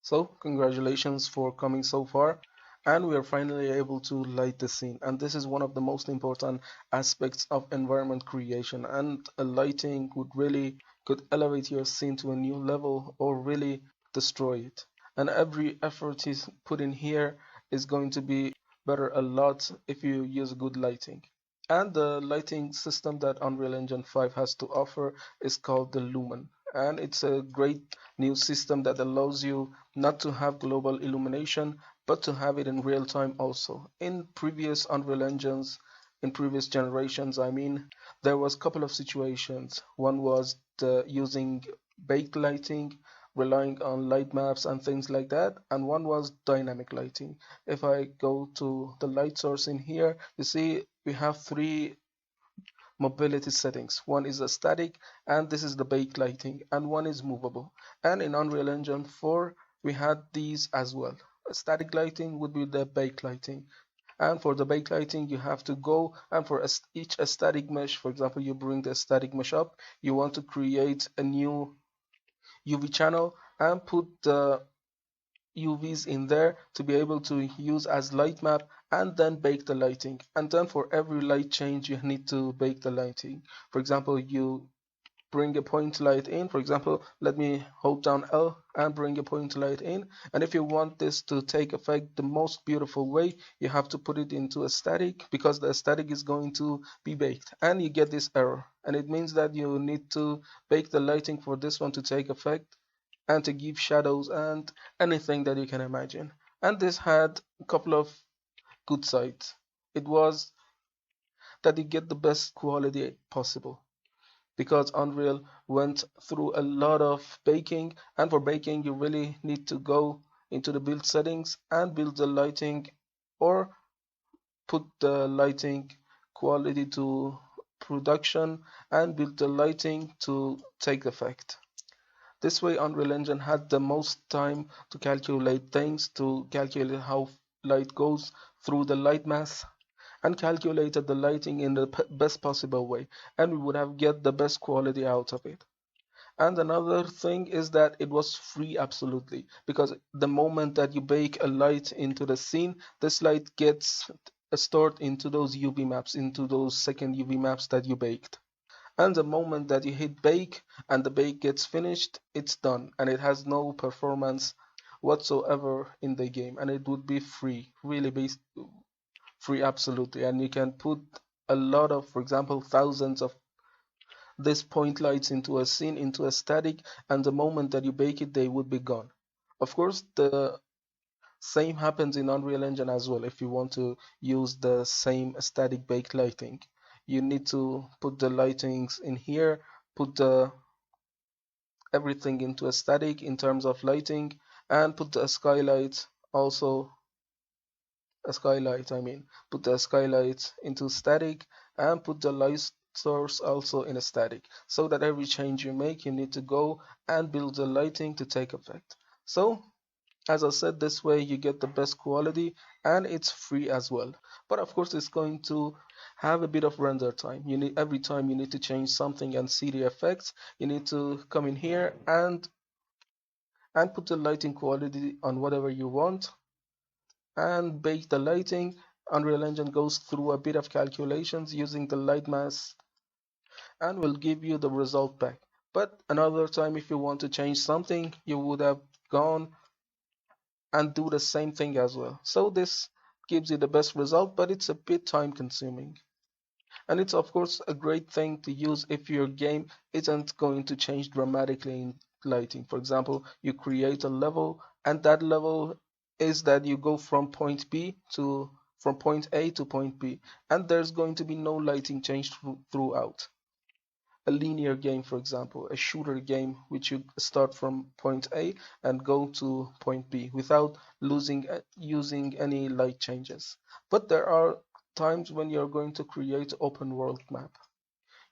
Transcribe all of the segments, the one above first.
So, congratulations for coming so far, and we are finally able to light the scene. And this is one of the most important aspects of environment creation. And a lighting would really could elevate your scene to a new level or really destroy it. And every effort is put in here is going to be better a lot if you use good lighting. And the lighting system that Unreal Engine 5 has to offer is called the Lumen. And it's a great new system that allows you not to have global illumination, but to have it in real time also. In previous Unreal Engines, in previous generations, I mean, there was a couple of situations. One was using baked lighting, relying on light maps and things like that, and one was dynamic lighting. If I go to the light source in here, you see we have three mobility settings. One is a static, and this is the baked lighting, and one is movable. And in Unreal Engine 4, we had these as well. Static lighting would be the baked lighting. And for the baked lighting, you have to go and for each static mesh, for example, you bring the static mesh up, you want to create a new UV channel and put the UVs in there to be able to use as light map and then bake the lighting. And then for every light change, you need to bake the lighting. For example, you bring a point light in. For example, let me hold down L and bring a point light in. And if you want this to take effect the most beautiful way, you have to put it into a static because the static is going to be baked. And you get this error. And it means that you need to bake the lighting for this one to take effect and to give shadows and anything that you can imagine. And this had a couple of good sides. It was that you get the best quality possible because Unreal went through a lot of baking, and for baking, you really need to go into the build settings and build the lighting or put the lighting quality to production and build the lighting to take effect. This way, Unreal Engine had the most time to calculate things, to calculate how light goes through the light mass, and calculated the lighting in the best possible way, and we would have get the best quality out of it. And another thing is that it was free absolutely, because the moment that you bake a light into the scene, this light gets stored into those UV maps, into those second UV maps that you baked. And the moment that you hit bake and the bake gets finished, it's done and it has no performance whatsoever in the game, and it would be free, really based free absolutely. And you can put a lot of, for example, thousands of these point lights into a scene, into a static, and the moment that you bake it, they would be gone. Of course, the same happens in Unreal Engine as well. If you want to use the same static baked lighting, you need to put the lightings in here, put everything into a static in terms of lighting, and put the skylight also a skylight, I mean, put the skylight into static and put the light source also in a static, so that every change you make, you need to go and build the lighting to take effect. So as I said, this way you get the best quality and it's free as well. But of course, it's going to have a bit of render time. You need every time you need to change something and see the effects, you need to come in here and put the lighting quality on whatever you want and bake the lighting. Unreal Engine goes through a bit of calculations using the light mass and will give you the result back. But another time, if you want to change something, you would have gone and do the same thing as well. So this gives you the best result, but it's a bit time consuming. And it's of course a great thing to use if your game isn't going to change dramatically in lighting. For example, you create a level and that level is that you go from point B to from point A to point B, and there's going to be no lighting change throughout. A linear game, for example, a shooter game, which you start from point A and go to point B without losing using any light changes. But there are times when you're going to create open world map.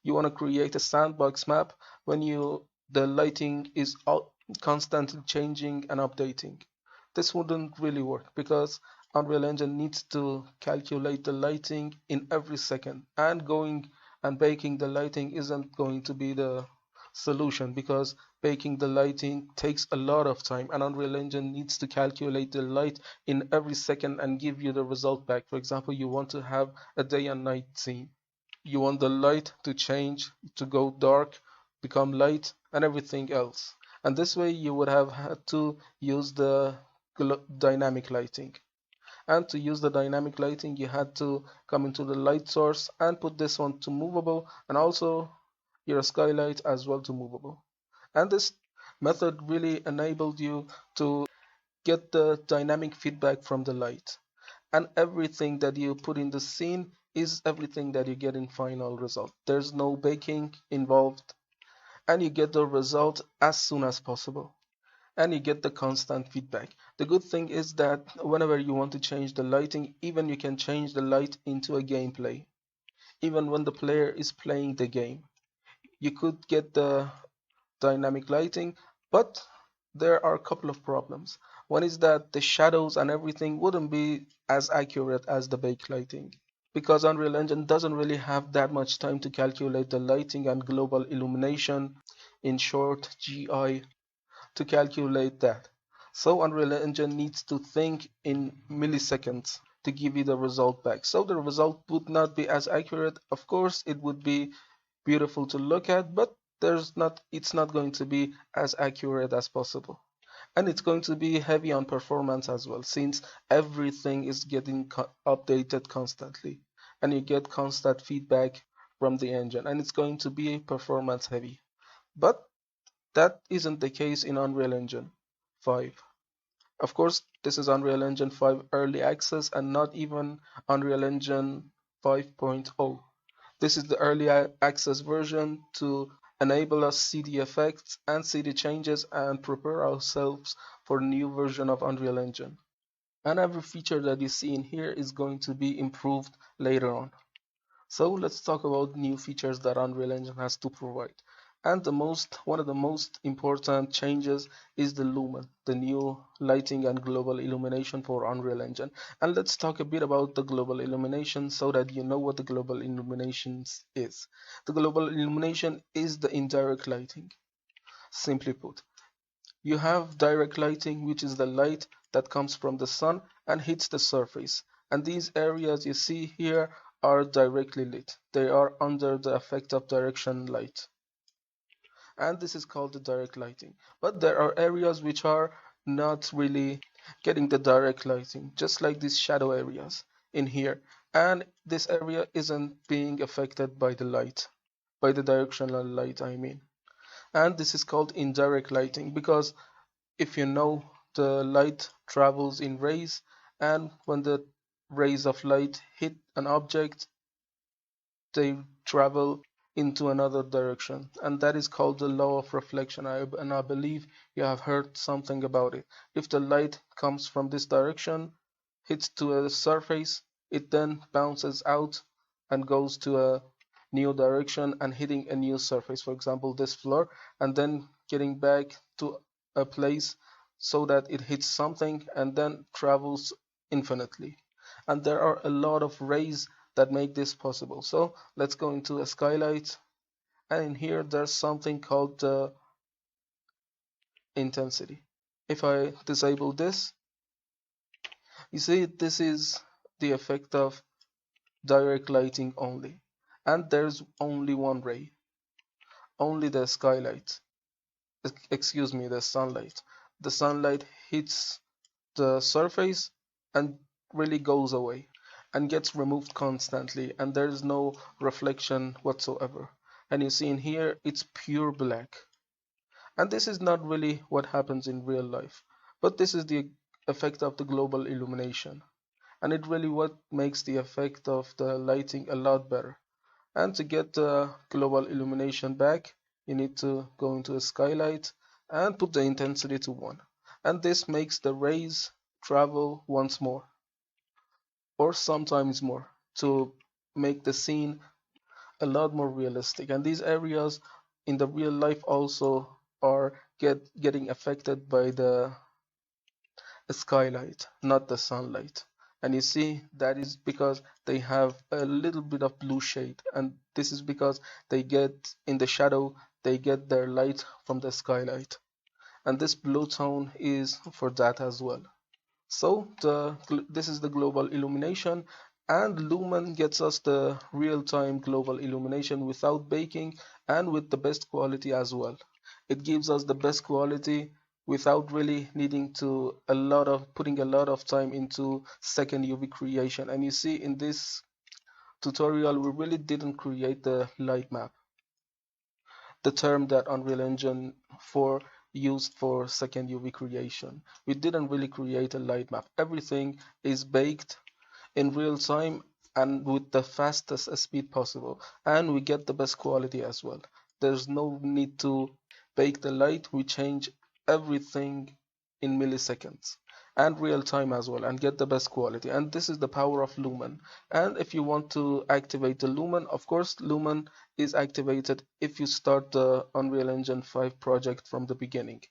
You want to create a sandbox map when the lighting is constantly changing and updating. This wouldn't really work because Unreal Engine needs to calculate the lighting in every second, and going and baking the lighting isn't going to be the solution because baking the lighting takes a lot of time, and Unreal Engine needs to calculate the light in every second and give you the result back. For example, you want to have a day and night scene. You want the light to change, to go dark, become light, and everything else. And this way you would have had to use the dynamic lighting. And to use the dynamic lighting, you had to come into the light source and put this one to movable, and also your skylight as well to movable. And this method really enabled you to get the dynamic feedback from the light. And everything that you put in the scene is everything that you get in final result. There's no baking involved, and you get the result as soon as possible, and you get the constant feedback. The good thing is that whenever you want to change the lighting, even you can change the light into a gameplay. Even when the player is playing the game, you could get the dynamic lighting, but there are a couple of problems. One is that the shadows and everything wouldn't be as accurate as the bake lighting, because Unreal Engine doesn't really have that much time to calculate the lighting and global illumination, in short GI, to calculate that. So Unreal Engine needs to think in milliseconds to give you the result back. So the result would not be as accurate. Of course, it would be beautiful to look at, but it's not going to be as accurate as possible. And it's going to be heavy on performance as well, since everything is getting updated constantly, and you get constant feedback from the engine, and it's going to be performance heavy. But that isn't the case in Unreal Engine 5. Of course, this is Unreal Engine 5 early access and not even Unreal Engine 5.0. This is the early access version to enable us see the effects and see the changes and prepare ourselves for a new version of Unreal Engine. And every feature that you see in here is going to be improved later on. So let's talk about new features that Unreal Engine has to provide. And one of the most important changes is the Lumen, the new lighting and global illumination for Unreal Engine. And let's talk a bit about the global illumination so that you know what the global illumination is. The global illumination is the indirect lighting. Simply put, you have direct lighting, which is the light that comes from the sun and hits the surface. And these areas you see here are directly lit. They are under the effect of direction light. And this is called the direct lighting. But there are areas which are not really getting the direct lighting, just like these shadow areas in here. And this area isn't being affected by the light, by the directional light, I mean. And this is called indirect lighting because if you know, the light travels in rays, and when the rays of light hit an object, they travel into another direction, and that is called the law of reflection. And I believe you have heard something about it. If the light comes from this direction, hits to a surface, it then bounces out and goes to a new direction and hitting a new surface, for example this floor, and then getting back to a place so that it hits something and then travels infinitely. And there are a lot of rays that make this possible. So let's go into a skylight, and in here there's something called the intensity. If I disable this, you see this is the effect of direct lighting only, and there's only one ray, only the skylight, excuse me, the sunlight. The sunlight hits the surface and really goes away and gets removed constantly, and there's no reflection whatsoever. And you see in here it's pure black, and this is not really what happens in real life, but this is the effect of the global illumination, and it really what makes the effect of the lighting a lot better. And to get the global illumination back, you need to go into a skylight and put the intensity to 1, and this makes the rays travel once more or sometimes more to make the scene a lot more realistic. And these areas in the real life also are getting affected by the skylight, not the sunlight. And you see that is because they have a little bit of blue shade, and this is because they get in the shadow, they get their light from the skylight. And this blue tone is for that as well. So this is the global illumination, and Lumen gets us the real-time global illumination without baking and with the best quality as well. It gives us the best quality without really needing to putting a lot of time into second UV creation. And you see in this tutorial we really didn't create the light map, the term that Unreal Engine 4 used for second UV creation. We didn't really create a light map. Everything is baked in real time and with the fastest speed possible, and we get the best quality as well. There's no need to bake the light. We change everything in milliseconds and real time as well and get the best quality. And this is the power of Lumen. And if you want to activate the Lumen, of course Lumen is activated if you start the Unreal Engine 5 project from the beginning,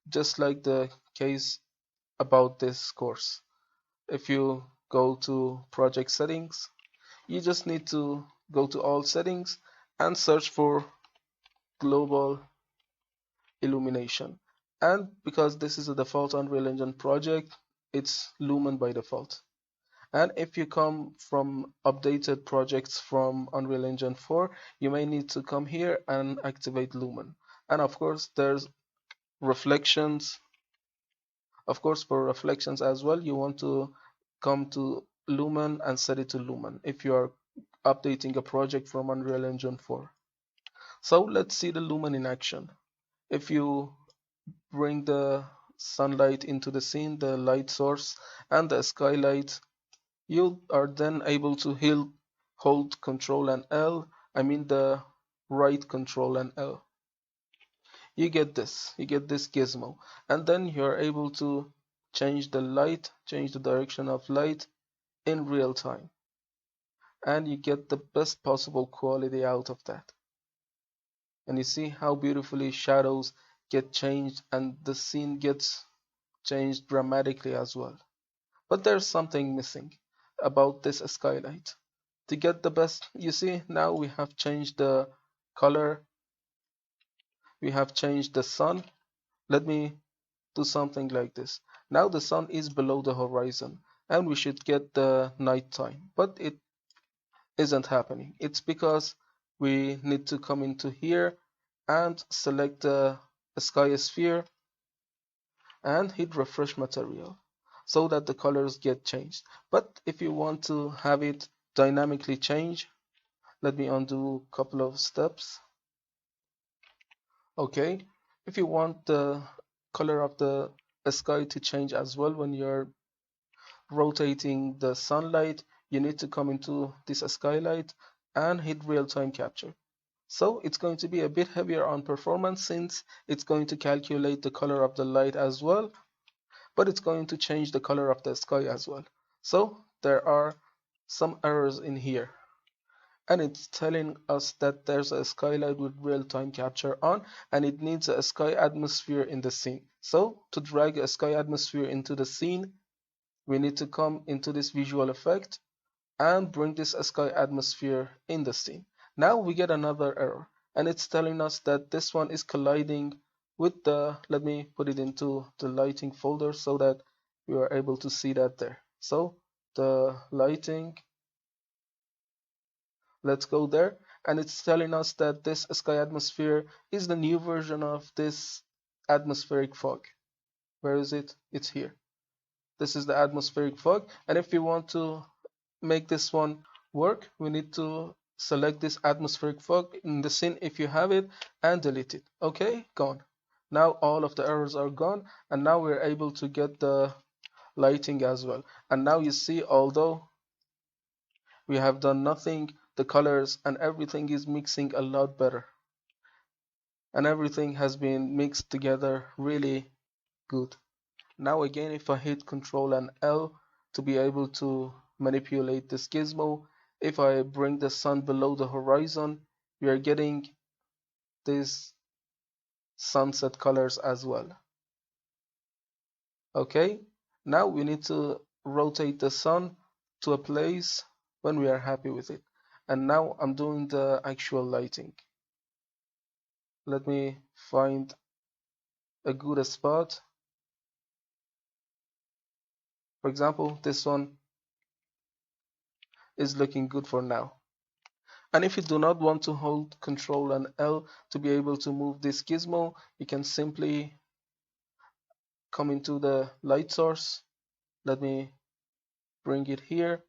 just like the case about this course. If you go to project settings, you just need to go to all settings and search for global illumination. And because this is a default Unreal Engine project, it's Lumen by default. And if you come from updated projects from Unreal Engine 4, you may need to come here and activate Lumen. And of course, there's reflections. Of course, for reflections as well, you want to come to Lumen and set it to Lumen if you are updating a project from Unreal Engine 4. So let's see the Lumen in action. If you bring the sunlight into the scene, the light source and the skylight, you are then able to hold Control and L, I mean the right Control and L. You get this gizmo, and then you're able to change the light, change the direction of light in real time, and you get the best possible quality out of that. And you see how beautifully shadows get changed and the scene gets changed dramatically as well. But there's something missing about this skylight. To get the best, you see, now we have changed the color, we have changed the sun. Let me do something like this. Now the sun is below the horizon and we should get the night time, but it isn't happening. It's because we need to come into here and select the sky sphere and hit refresh material so that the colors get changed. But if you want to have it dynamically change, let me undo a couple of steps. Okay, if you want the color of the sky to change as well when you're rotating the sunlight, you need to come into this skylight and hit real-time capture. So it's going to be a bit heavier on performance since it's going to calculate the color of the light as well, but it's going to change the color of the sky as well. So there are some errors in here, and it's telling us that there's a skylight with real-time capture on and it needs a sky atmosphere in the scene. So to drag a sky atmosphere into the scene, we need to come into this visual effect and bring this sky atmosphere in the scene. Now we get another error, and it's telling us that this one is colliding with the, let me put it into the lighting folder so that we are able to see that there. So the lighting, let's go there, and it's telling us that this sky atmosphere is the new version of this atmospheric fog. Where is it? It's here. This is the atmospheric fog, and if we want to make this one work, we need to select this atmospheric fog in the scene if you have it and delete it. Okay, gone. Now all of the errors are gone, and now we're able to get the lighting as well. And now you see, although we have done nothing, the colors and everything is mixing a lot better, and everything has been mixed together really good. Now again, if I hit Control and L to be able to manipulate this gizmo, if I bring the sun below the horizon, we are getting these sunset colors as well. Okay, now we need to rotate the sun to a place when we are happy with it. And now I'm doing the actual lighting. let me find a good spot. For example, this one is looking good for now. And if you do not want to hold Control and L to be able to move this gizmo, you can simply come into the light source. Let me bring it here.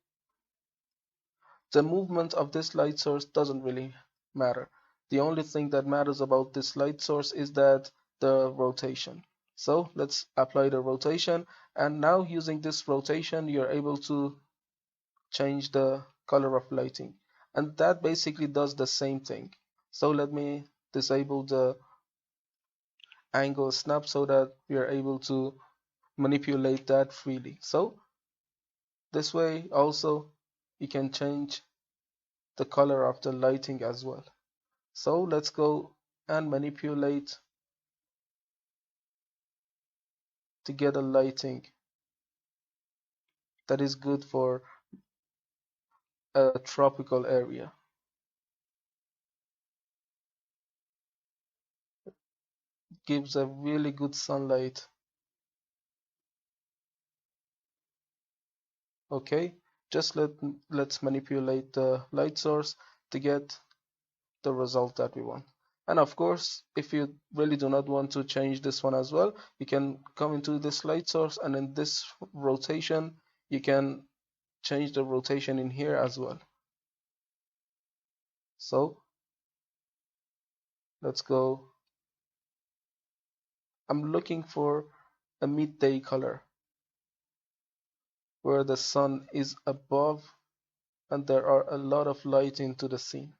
The movement of this light source doesn't really matter. The only thing that matters about this light source is that the rotation. So let's apply the rotation, and now using this rotation you're able to change the color of lighting, and that basically does the same thing. So let me disable the angle snap so that we are able to manipulate that freely. So this way also you can change the color of the lighting as well. So let's go and manipulate to get a lighting that is good for a tropical area. Gives a really good sunlight. Okay, just let's manipulate the light source to get the result that we want. And of course, if you really do not want to change this one as well, you can come into this light source, and in this rotation you can change the rotation in here as well. So let's go. I'm looking for a midday color where the sun is above and there are a lot of light into the scene.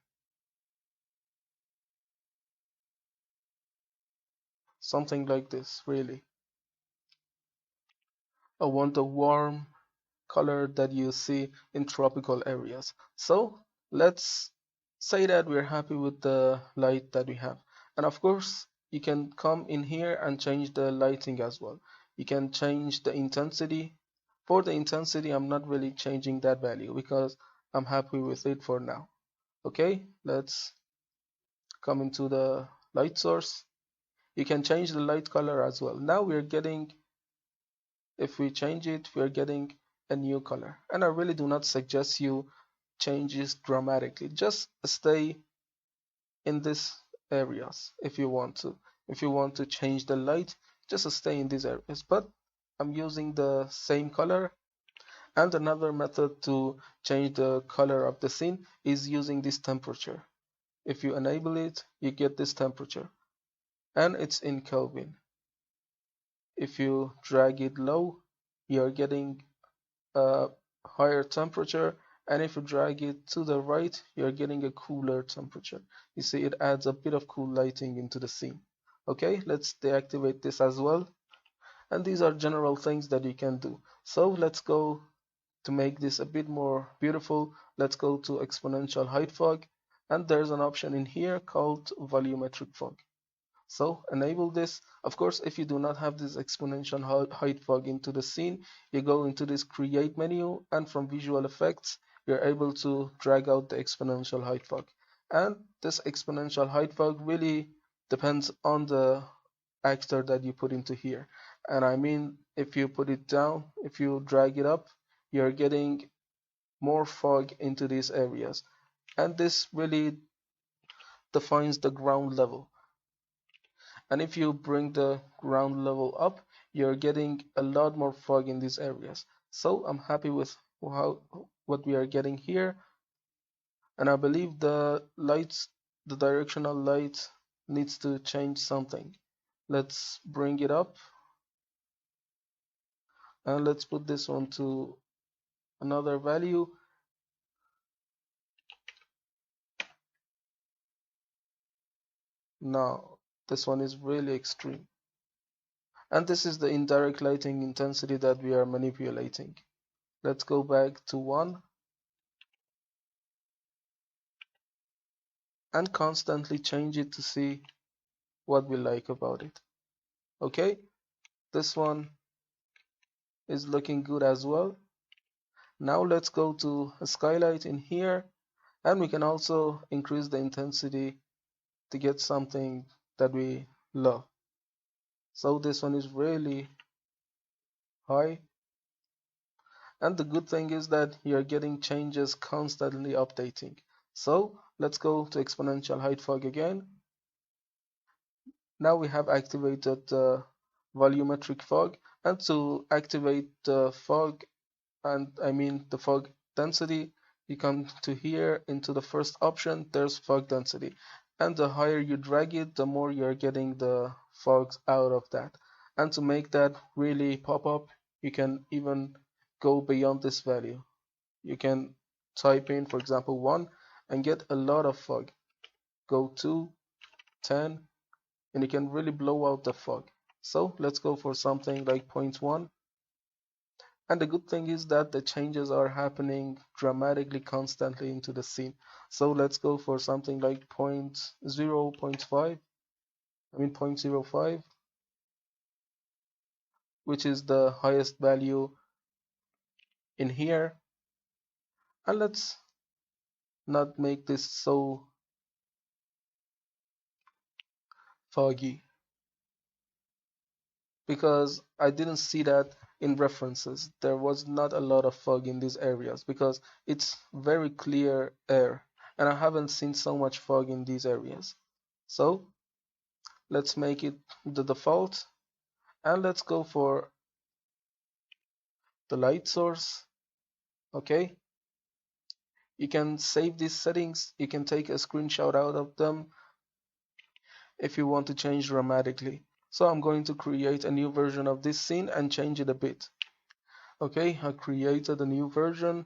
Something like this, really. I want a warm color that you see in tropical areas. So let's say that we're happy with the light that we have. And of course, you can come in here and change the lighting as well. You can change the intensity. For the intensity, I'm not really changing that value because I'm happy with it for now. Okay, let's come into the light source. You can change the light color as well. Now we're getting, if we change it, we're getting a new color. And I really do not suggest you change this dramatically. Just stay in these areas if you want to. If you want to change the light, just stay in these areas. But I'm using the same color. And another method to change the color of the scene is using this temperature. If you enable it, you get this temperature. And it's in Kelvin. If you drag it low, you're getting a higher temperature, and if you drag it to the right, you're getting a cooler temperature. You see, it adds a bit of cool lighting into the scene. Okay, let's deactivate this as well. And these are general things that you can do. So let's go to make this a bit more beautiful. Let's go to exponential height fog, and there's an option in here called volumetric fog. So enable this. Of course, if you do not have this exponential height fog into the scene, you go into this create menu, and from visual effects, you're able to drag out the exponential height fog. And this exponential height fog really depends on the actor that you put into here. And I mean, if you put it down, if you drag it up, you're getting more fog into these areas. And this really defines the ground level. And if you bring the ground level up, you're getting a lot more fog in these areas. So I'm happy with what we are getting here. And I believe the lights, the directional light needs to change something. Let's bring it up. And let's put this one to another value. Now, this one is really extreme. And this is the indirect lighting intensity that we are manipulating. Let's go back to 1 and constantly change it to see what we like about it. Okay, this one is looking good as well. Now let's go to a skylight in here, and we can also increase the intensity to get something that we love. So this one is really high. And the good thing is that you're getting changes constantly updating. So let's go to exponential height fog again. Now we have activated the volumetric fog, and to activate the fog, and I mean the fog density, you come to here into the first option, there's fog density. And the higher you drag it, the more you're getting the fogs out of that. And to make that really pop up, you can even go beyond this value. You can type in, for example, 1 and get a lot of fog. Go to 10 and you can really blow out the fog. So let's go for something like 0.1. And the good thing is that the changes are happening dramatically constantly into the scene. So let's go for something like 0.0, 0.5, I mean 0.05, which is the highest value in here. And let's not make this so foggy, because I didn't see that in references. There was not a lot of fog in these areas because it's very clear air, and I haven't seen so much fog in these areas. So let's make it the default, and let's go for the light source. Okay, you can save these settings, you can take a screenshot out of them if you want to change dramatically. So I'm going to create a new version of this scene and change it a bit. Okay, I created a new version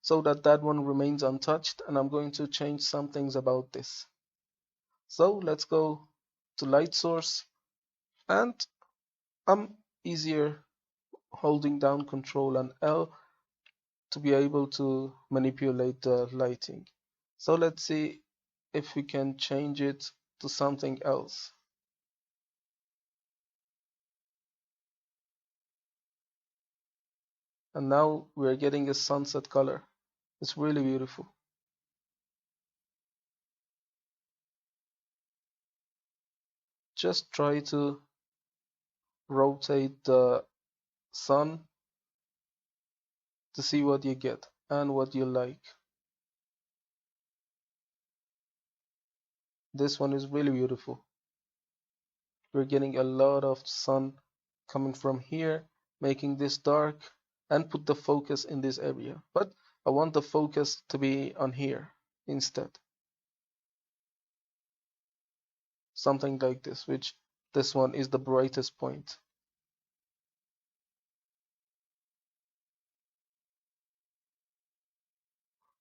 so that that one remains untouched, and I'm going to change some things about this. So let's go to light source, and I'm easier holding down Control and L to be able to manipulate the lighting. So let's see if we can change it to something else. And now we're getting a sunset color. It's really beautiful. Just try to rotate the sun to see what you get and what you like. This one is really beautiful. We're getting a lot of sun coming from here, making this dark, and put the focus in this area. But I want the focus to be on here instead. Something like this, which this one is the brightest point.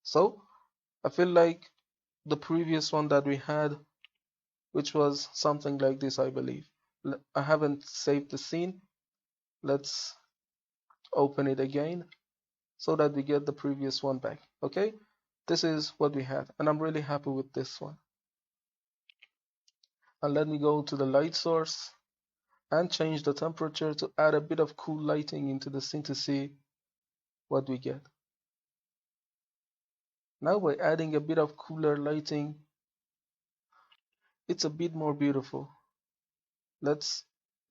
So I feel like the previous one that we had, which was something like this, I believe. I haven't saved the scene. Let's open it again so that we get the previous one back. Okay, this is what we had, and I'm really happy with this one. And let me go to the light source and change the temperature to add a bit of cool lighting into the scene to see what we get. Now by adding a bit of cooler lighting, it's a bit more beautiful. Let's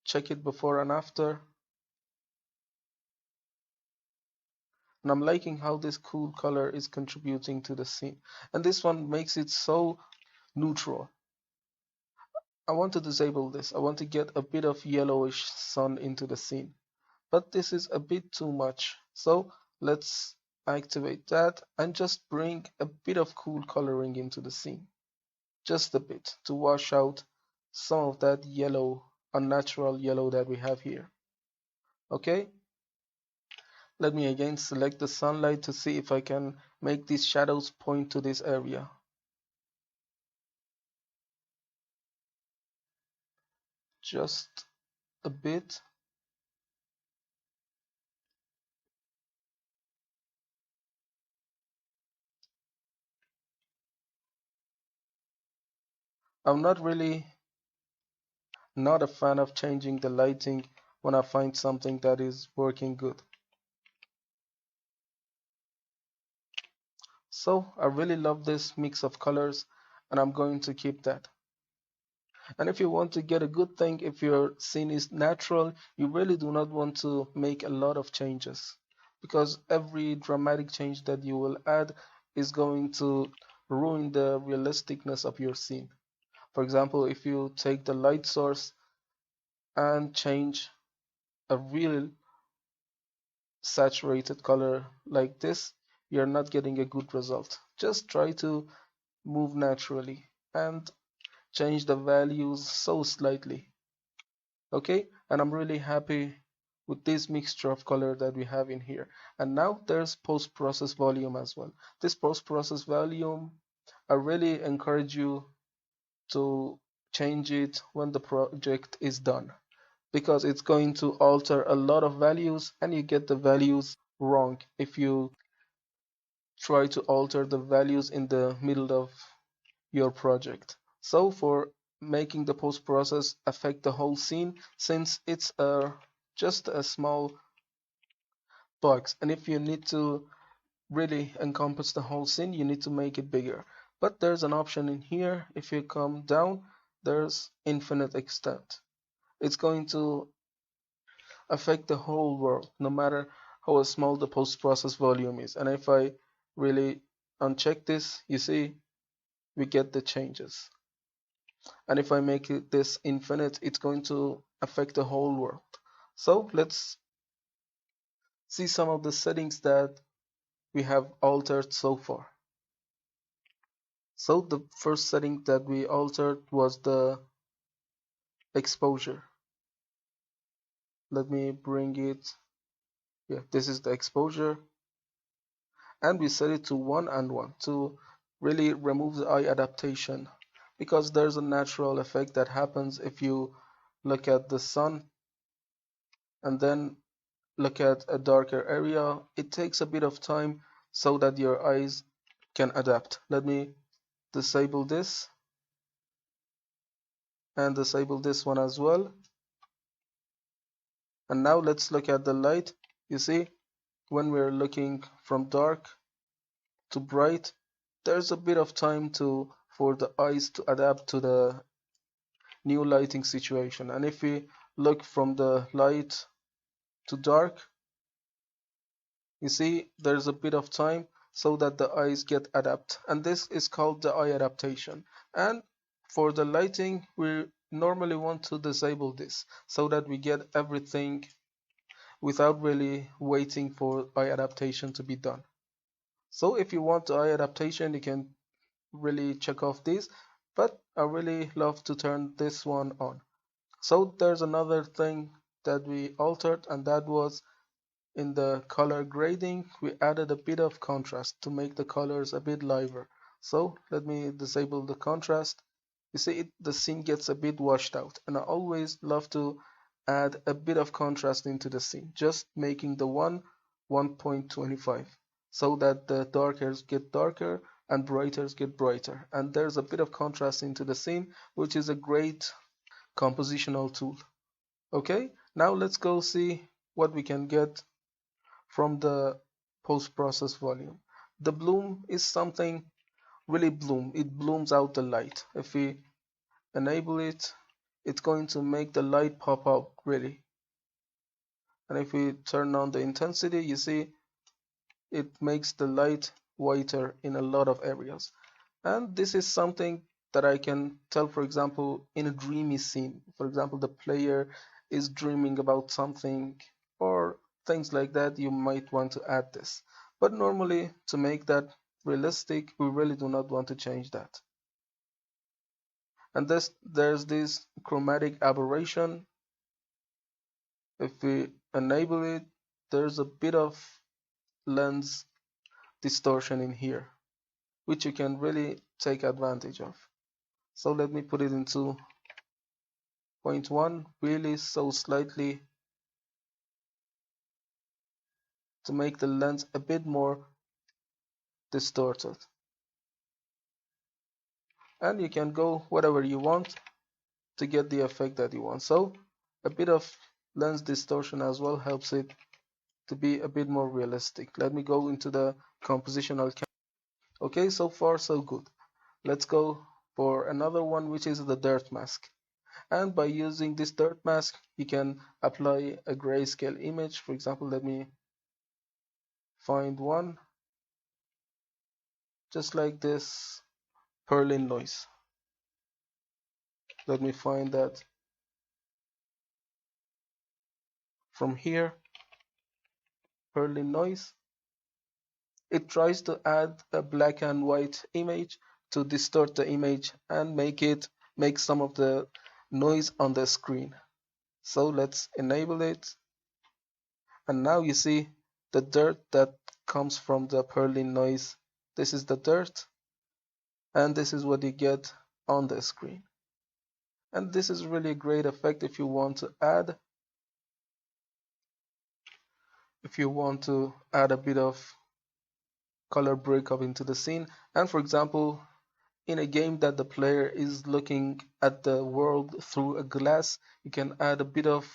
check it before and after. And I'm liking how this cool color is contributing to the scene. And this one makes it so neutral. I want to disable this. I want to get a bit of yellowish sun into the scene. But this is a bit too much. So let's activate that and just bring a bit of cool coloring into the scene. Just a bit to wash out some of that yellow, unnatural yellow that we have here. Okay? Let me again select the sunlight to see if I can make these shadows point to this area. Just a bit. I'm not a fan of changing the lighting when I find something that is working good. So I really love this mix of colors, and I'm going to keep that. And if you want to get a good thing, if your scene is natural, you really do not want to make a lot of changes, because every dramatic change that you will add is going to ruin the realisticness of your scene. For example, if you take the light source and change a real saturated color like this, you're not getting a good result. Just try to move naturally and change the values so slightly. Okay, and I'm really happy with this mixture of color that we have in here. And now there's post-process volume as well. This post-process volume, I really encourage you to change it when the project is done, because it's going to alter a lot of values and you get the values wrong if you try to alter the values in the middle of your project. So for making the post process affect the whole scene, since it's just a small box, and if you need to really encompass the whole scene, you need to make it bigger. But there's an option in here. If you come down, there's infinite extent. It's going to affect the whole world, no matter how small the post process volume is. And if I really uncheck this, you see we get the changes. And if I make it this infinite, it's going to affect the whole world. So let's see some of the settings that we have altered so far. So the first setting that we altered was the exposure. Let me bring it. Yeah, this is the exposure. And we set it to 1 and 1 to really remove the eye adaptation, because there's a natural effect that happens if you look at the sun and then look at a darker area. It takes a bit of time so that your eyes can adapt. Let me disable this and disable this one as well. And now let's look at the light. You see, when we're looking from dark to bright, there's a bit of time for the eyes to adapt to the new lighting situation. And if we look from the light to dark, you see there's a bit of time so that the eyes get adapt, and this is called the eye adaptation. And for the lighting, we normally want to disable this so that we get everything without really waiting for eye adaptation to be done. So if you want eye adaptation, you can really check off this, but I really love to turn this one on. So there's another thing that we altered, and that was in the color grading. We added a bit of contrast to make the colors a bit lighter. So let me disable the contrast. You see the scene gets a bit washed out, and I always love to add a bit of contrast into the scene, just making the 1.25, so that the darkers get darker and brighters get brighter, and there's a bit of contrast into the scene, which is a great compositional tool. Okay, now let's go see what we can get from the post-process volume. The bloom is something really it blooms out the light. If we enable it, it's going to make the light pop out really. And if we turn on the intensity, you see it makes the light whiter in a lot of areas. And this is something that I can tell, for example, in a dreamy scene. For example, the player is dreaming about something or things like that, you might want to add this. But normally, to make that realistic, we really do not want to change that. And there's this chromatic aberration. If we enable it, there's a bit of lens distortion in here, which you can really take advantage of. So let me put it into 0.1, really so slightly, to make the lens a bit more distorted. And you can go whatever you want to get the effect that you want. So a bit of lens distortion as well helps it to be a bit more realistic. Let me go into the compositional. Okay, so far so good. Let's go for another one, which is the dirt mask. And by using this dirt mask, you can apply a grayscale image. For example, let me find one just like this Perlin noise. Let me find that from here, Perlin noise. It tries to add a black and white image to distort the image and make some of the noise on the screen. So let's enable it. And now you see the dirt that comes from the Perlin noise. This is the dirt, and this is what you get on the screen. And this is really a great effect if you want to add a bit of color breakup into the scene. And for example, in a game that the player is looking at the world through a glass, you can add a bit of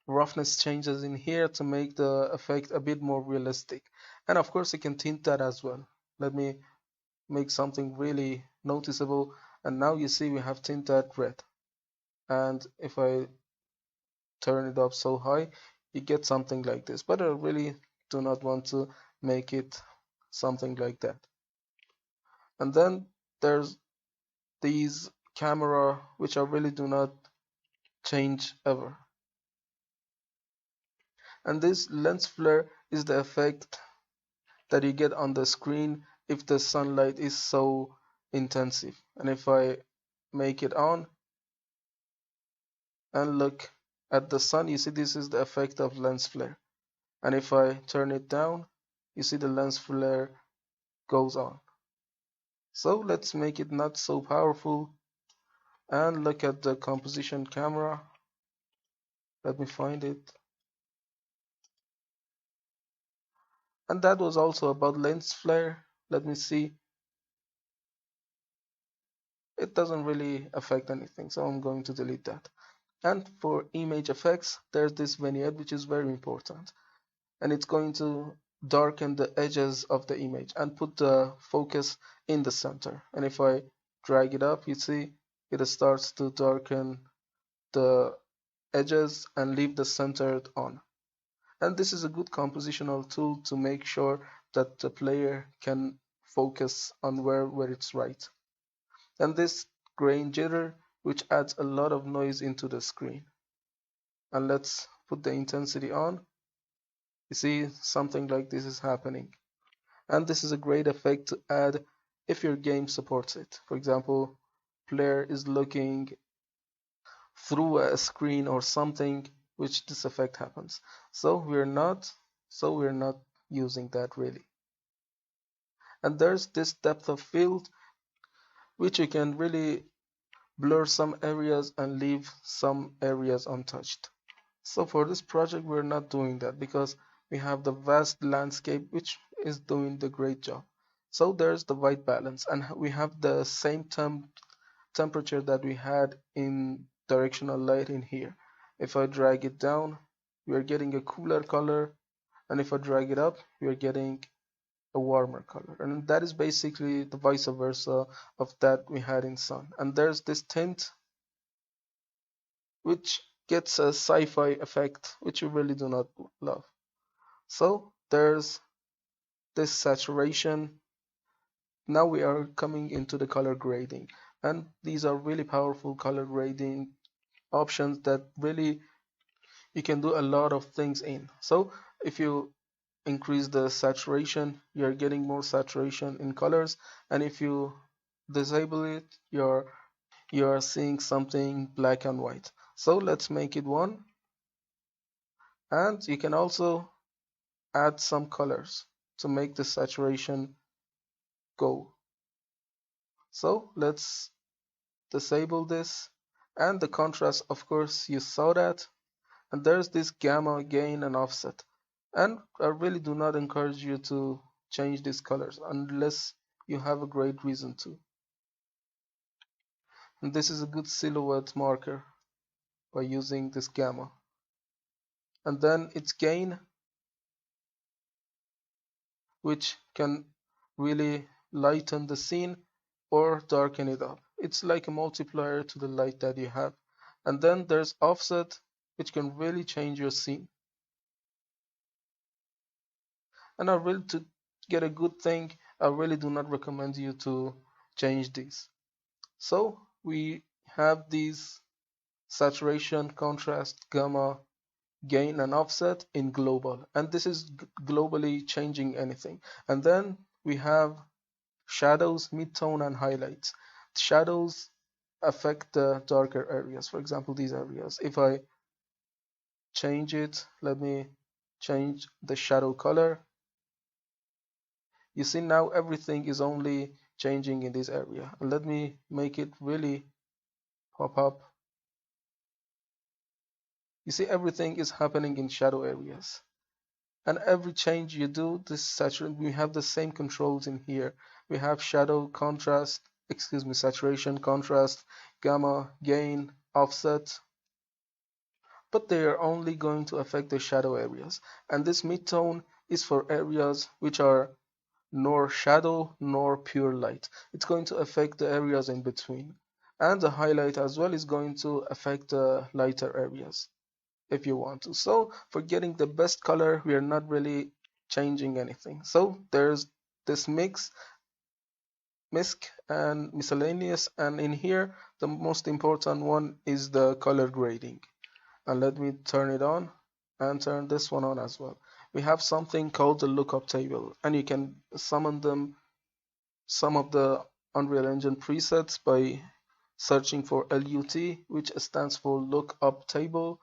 roughness changes in here to make the effect a bit more realistic. And of course, you can tint that as well. Let me make something really noticeable. And now you see we have tinted red. And if I turn it up so high, you get something like this. But I really do not want to make it something like that. And then there's these camera which I really do not change ever. And this lens flare is the effect that you get on the screen if the sunlight is so intensive. And if I make it on and look at the sun, you see this is the effect of lens flare. And if I turn it down, you see the lens flare goes on. So let's make it not so powerful and look at the composition camera. Let me find it. And that was also about lens flare. Let me see. It doesn't really affect anything, so I'm going to delete that. And for image effects, there's this vignette which is very important. And it's going to darken the edges of the image and put the focus in the center. And if I drag it up, you see it starts to darken the edges and leave the center on. And this is a good compositional tool to make sure that the player can focus on where it's right. And this grain jitter, which adds a lot of noise into the screen. And let's put the intensity on. You see something like this is happening. And this is a great effect to add if your game supports it. For example, player is looking through a screen or something, which this effect happens. So we're not using that really. And there's this depth of field, which you can really blur some areas and leave some areas untouched. So for this project, we're not doing that because we have the vast landscape, which is doing the great job. So there's the white balance, and we have the same temperature that we had in directional light in here. If I drag it down, we are getting a cooler color, and if I drag it up, we are getting a warmer color. And that is basically the vice versa of that we had in sun. And there's this tint which gets a sci-fi effect, which you really do not love. So there's this saturation. Now we are coming into the color grading, and these are really powerful color grading options that really you can do a lot of things in. So if you increase the saturation, you're getting more saturation in colors, and if you disable it, you're seeing something black and white. So let's make it 1, and you can also add some colors to make the saturation go. So let's disable this, and the contrast, of course you saw that, and there's this gamma, gain and offset. And I really do not encourage you to change these colors unless you have a great reason to. And this is a good silhouette marker by using this gamma. And then it's gain, which can really lighten the scene or darken it up. It's like a multiplier to the light that you have. And then there's offset, which can really change your scene. And I really, to get a good thing, I really do not recommend you to change these. So we have these saturation, contrast, gamma, gain, and offset in global. And this is globally changing anything. And then we have shadows, midtone, and highlights. Shadows affect the darker areas. For example, these areas. If I change it, let me change the shadow color. You see now everything is only changing in this area. And let me make it really pop up. You see everything is happening in shadow areas. And every change you do, this saturation, we have the same controls in here. We have shadow, contrast, excuse me, saturation, contrast, gamma, gain, offset, but they are only going to affect the shadow areas. And this midtone is for areas which are nor shadow nor pure light. It's going to affect the areas in between. And the highlight as well is going to affect the lighter areas if you want to. So for getting the best color, we are not really changing anything. So there's this misc and miscellaneous, and in here the most important one is the color grading. And let me turn it on and turn this one on as well. We have something called the lookup table, and you can summon them, some of the Unreal Engine presets, by searching for LUT, which stands for lookup table,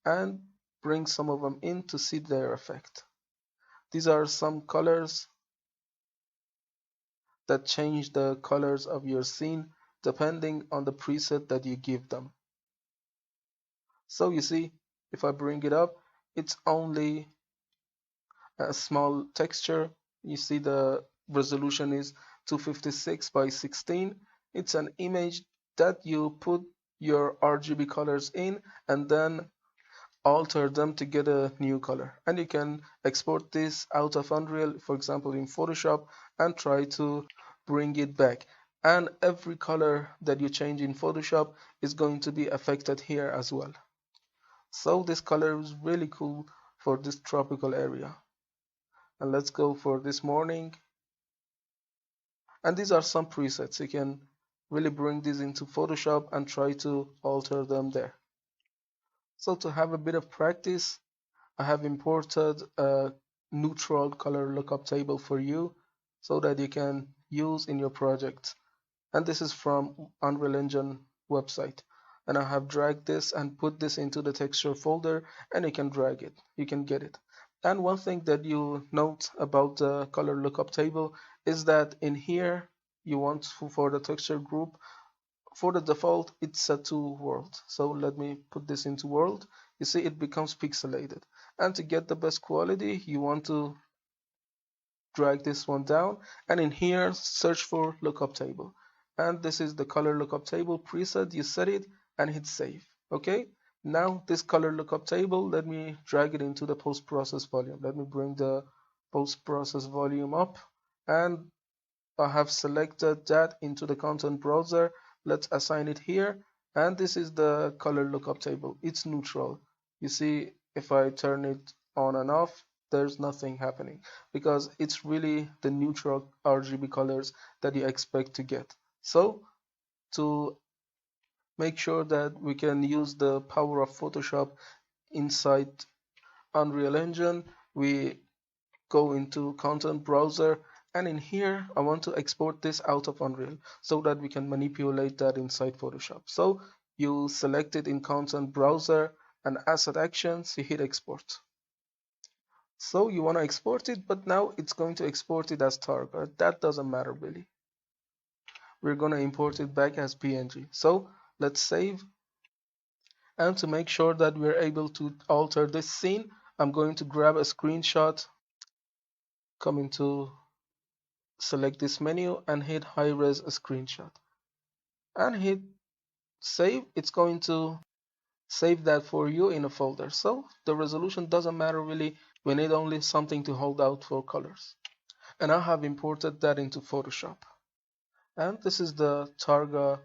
and bring some of them in to see their effect. These are some colors that change the colors of your scene depending on the preset that you give them. So you see, if I bring it up, it's only a small texture. You see the resolution is 256 by 16. It's an image that you put your RGB colors in and then alter them to get a new color. And you can export this out of Unreal, for example in Photoshop, and try to bring it back. And every color that you change in Photoshop is going to be affected here as well. So this color is really cool for this tropical area. And let's go for this morning. And these are some presets. You can really bring these into Photoshop and try to alter them there. So to have a bit of practice, I have imported a neutral color lookup table for you so that you can use in your project. And this is from Unreal Engine website. And I have dragged this and put this into the texture folder, and you can drag it, you can get it. And one thing that you note about the color lookup table is that in here you want for the texture group, for the default it's set to world. So let me put this into world. You see it becomes pixelated, and to get the best quality you want to drag this one down, and in here search for lookup table, and this is the color lookup table preset. You set it and hit save. Okay, now this color lookup table, let me drag it into the post-process volume. Let me bring the post-process volume up, and I have selected that into the content browser. Let's assign it here, and this is the color lookup table. It's neutral. You see, if I turn it on and off, there's nothing happening because it's really the neutral RGB colors that you expect to get. So to make sure that we can use the power of Photoshop inside Unreal Engine, we go into content browser, and in here I want to export this out of Unreal so that we can manipulate that inside Photoshop. So you select it in content browser and asset actions, you hit export. So you want to export it, but now it's going to export it as Targa. That doesn't matter really. We're going to import it back as PNG. So let's save. And to make sure that we're able to alter this scene, I'm going to grab a screenshot, come into select this menu and hit high res screenshot and hit save. It's going to save that for you in a folder. So the resolution doesn't matter really. We need only something to hold out for colors. And I have imported that into Photoshop. And this is the targa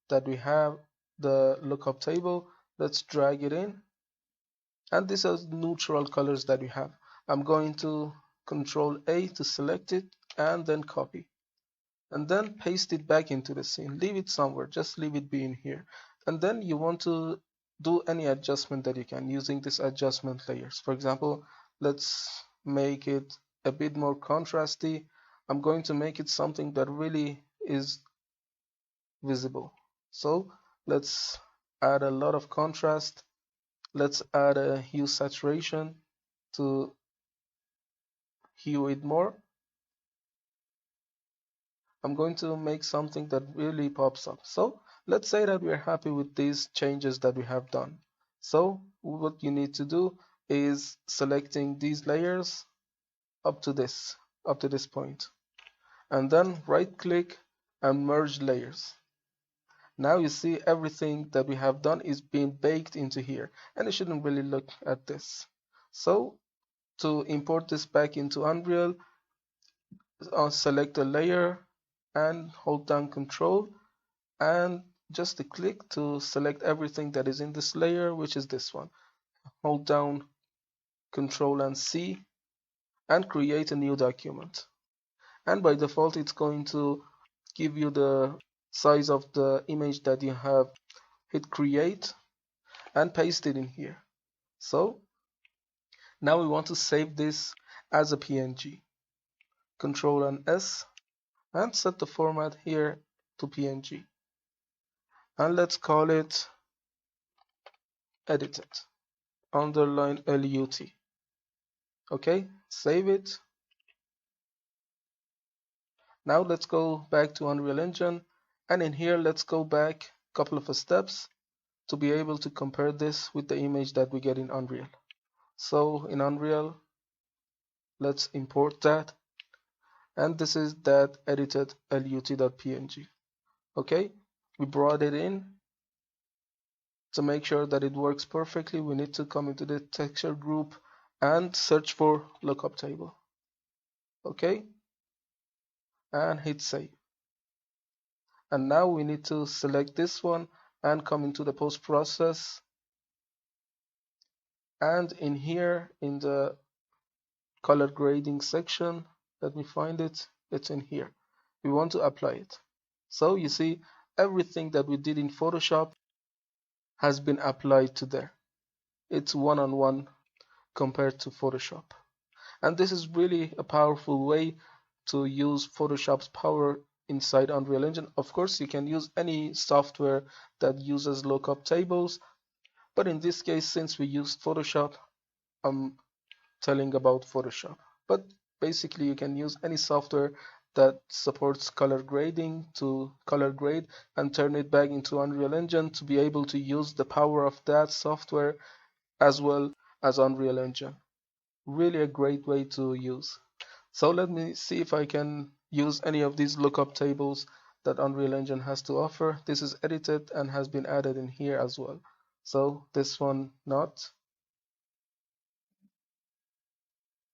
that we have. the lookup table. Let's drag it in, and these are neutral colors that we have. I'm going to Control A to select it and then copy, and then paste it back into the scene. Leave it somewhere, just leave it being here. And then you want to do any adjustment that you can using this adjustment layers. For example, let's make it a bit more contrasty. I'm going to make it something that really is visible. So let's add a lot of contrast. Let's add a hue saturation to hue it more. I'm going to make something that really pops up. So let's say that we're happy with these changes that we have done. So what you need to do is selecting these layers up to this point, and then right click and merge layers. Now you see everything that we have done is being baked into here, and you shouldn't really look at this. So to import this back into Unreal, select a layer and hold down Control and just a click to select everything that is in this layer, which is this one. Hold down Control and C and create a new document. And by default, it's going to give you the size of the image that you have. Hit create and paste it in here. So now we want to save this as a PNG. Control and S and set the format here to PNG. And let's call it edited underline LUT. Okay, save it. Now let's go back to Unreal Engine, and in here let's go back a couple of steps to be able to compare this with the image that we get in Unreal. So in Unreal, let's import that, and this is that edited lut.png. Okay, we brought it in. To make sure that it works perfectly, we need to come into the texture group and search for lookup table. Okay, and hit save. And now we need to select this one and come into the post process, and in here in the color grading section, let me find it, it's in here. We want to apply it. So you see everything that we did in Photoshop has been applied to there. It's one-on-one compared to Photoshop. And this is really a powerful way to use Photoshop's power inside Unreal Engine. Of course, you can use any software that uses lookup tables, but in this case, since we use Photoshop, I'm telling about Photoshop. But basically, you can use any software that supports color grading to color grade and turn it back into Unreal Engine to be able to use the power of that software as well as Unreal Engine. Really a great way to use. So let me see if I can use any of these lookup tables that Unreal Engine has to offer. This is edited and has been added in here as well. So this one not.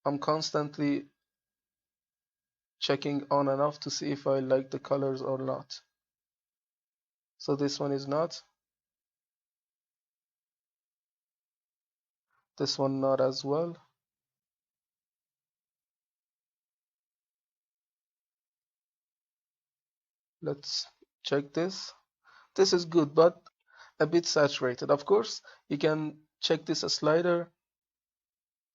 I'm constantly checking on and off to see if I like the colors or not. So this one is not. This one not as well. Let's check this. This is good, but a bit saturated. Of course, you can check this slider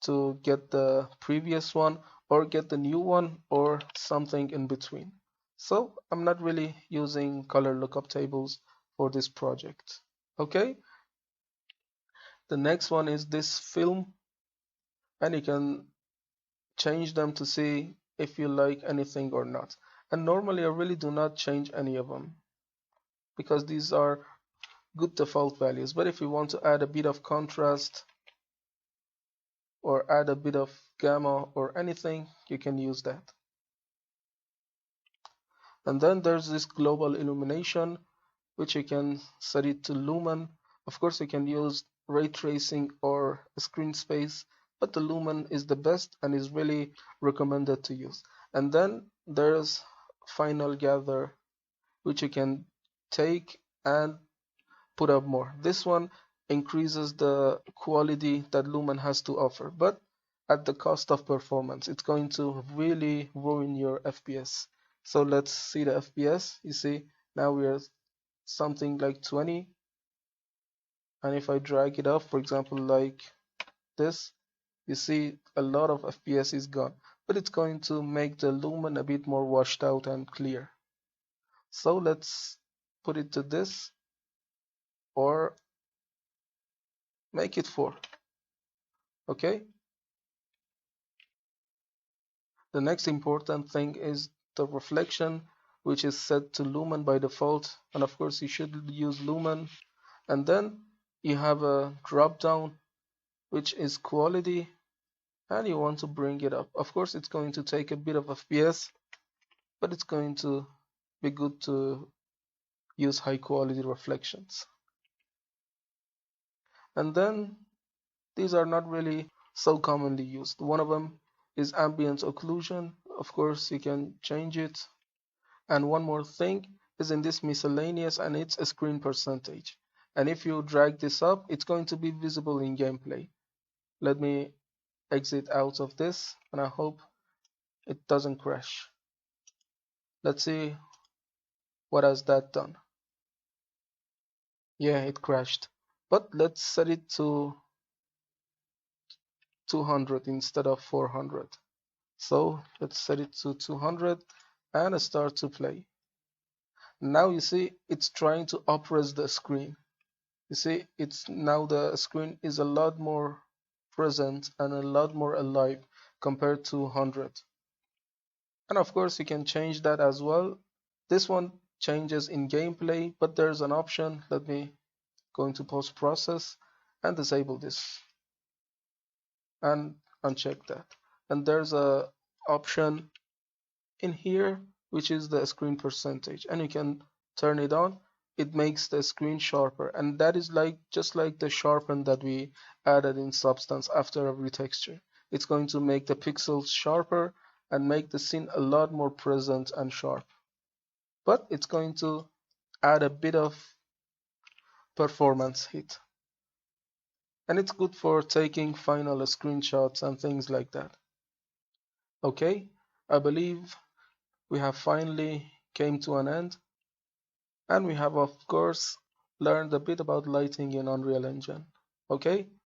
to get the previous one or get the new one or something in between. So I'm not really using color lookup tables for this project. Okay, the next one is this film, and you can change them to see if you like anything or not. And normally I really do not change any of them because these are good default values. But if you want to add a bit of contrast or add a bit of gamma or anything, you can use that. And then there's this global illumination, which you can set it to lumen. Of course, you can use ray tracing or screen space, but the lumen is the best and is really recommended to use. And then there's final gather, which you can take and put up more. This one increases the quality that Lumen has to offer, but at the cost of performance. It's going to really ruin your FPS. So let's see the FPS. You see, now we are something like 20, and if I drag it up, for example, like this, you see a lot of FPS is gone, but it's going to make the lumen a bit more washed out and clear. So let's put it to this, or make it 4. Okay. The next important thing is the reflection, which is set to lumen by default, and of course you should use lumen. And then you have a drop down, which is quality, and you want to bring it up. Of course, it's going to take a bit of FPS, but it's going to be good to use high quality reflections. And then these are not really so commonly used. One of them is ambient occlusion. Of course, you can change it. And one more thing is in this miscellaneous, and it's a screen percentage. And if you drag this up, it's going to be visible in gameplay. Let me exit out of this, and I hope it doesn't crash. Let's see what has that done. Yeah, it crashed. But let's set it to 200 instead of 400. So let's set it to 200 and start to play. Now you see it's trying to upres the screen. You see it's now the screen is a lot more present and a lot more alive compared to 100. And of course you can change that as well. This one changes in gameplay, but there's an option. Let me go into post process and disable this and uncheck that. And there's a option in here which is the screen percentage, and you can turn it on. It makes the screen sharper, and that is like just like the sharpen that we added in Substance after every texture. It's going to make the pixels sharper and make the scene a lot more present and sharp, but it's going to add a bit of performance hit, and it's good for taking final screenshots and things like that. Okay, I believe we have finally came to an end, and we have of course learned a bit about lighting in Unreal Engine. Okay,